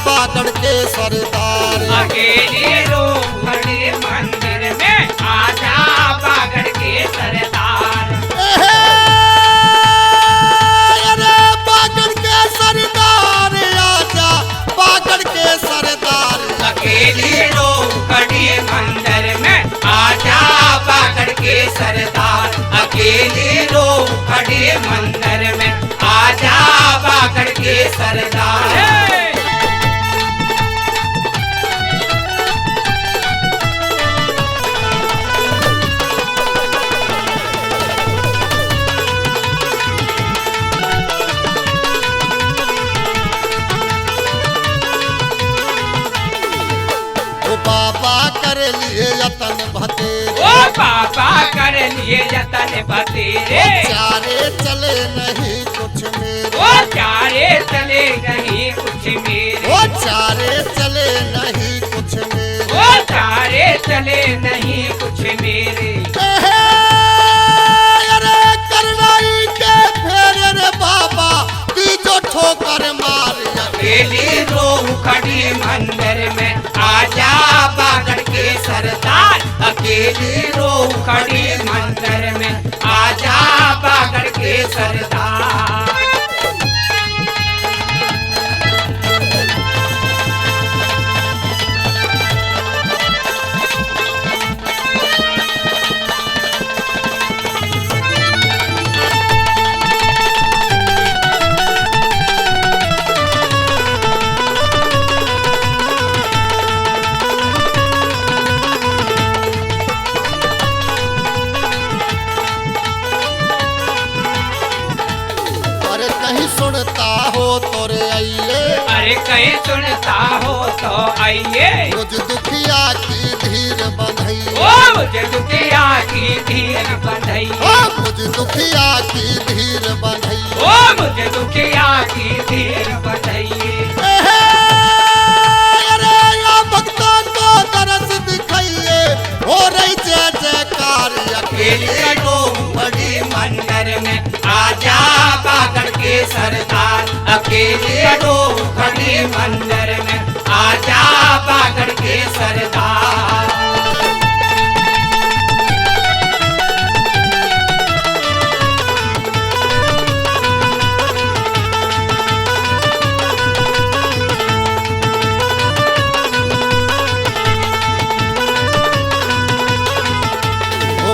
बागड़ के सरदार। अकेले रो खड़े मंदिर में आजा बागड़ के सरदार। अरे बागड़ के सरदार आजा बागड़ के सरदार। अकेले रो खड़े मंदिर में आजा बागड़ के सरदार। अकेले रो खड़े मंदिर में आजा बागड़ के सरदार। बाबा कर लिए यतन भतेरे। ओ बाबा कर लिए यतन भतेरे। चारे चले नहीं कुछ मेरे। ओ चारे चले नहीं कुछ मेरे। ओ चारे चले नहीं कुछ मेरे। ओ चारे चले नहीं कुछ मेरे। अरे करनाई के फेरे रे बाबा तीजो ठोकर मार। अकेली रो खड़ी मंदिर में आजा बागड़ के सरदार। अकेली रो खड़ी मंदिर में आजा बागड़ के सरदार। सुनता हो तोरे आइए। अरे कहीं सुनता हो तो आइए। मुझ दुखिया की धीर बंधाइए। ओ मुझे दुखिया की धीर बंधाइए। ओ मुझ दुखिया की धीर बंधाइए। ओ मुझे दुखिया की धीर बंधाइए। अरे या भक्तों को दरस दिखाइए हो रही जय जयकार। अकेली रो बड़ी मंदिर में आजा बागड़ के सरदार। अकेली रो खड़ी मंदिर में आजा बागड़ के सरदार।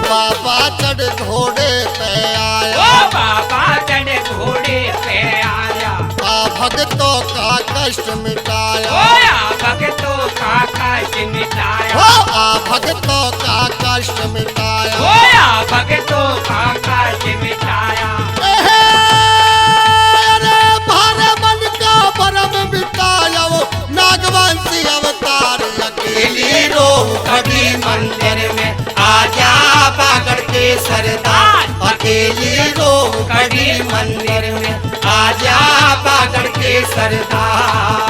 बाबा चढ़ घोड़े पे आया। ओ बाबा चढ़ घोड़े पे आया। आ भक्तों का कष्ट मिटाया। ओ आ भक्तों का कष्ट मिटाया। ओ आ भक्तों का कष्ट मिटाया। ओ आ भक्तों का कष्ट मिटाया। अरे भारे मन का भरम मिटाया वो नागवंशी अवतार। अकेली रो खड़ी मंदिर में आजा बागड़ के सरदार। अकेली रो खड़ी मंदिर में आजा बागड़ के सरदार।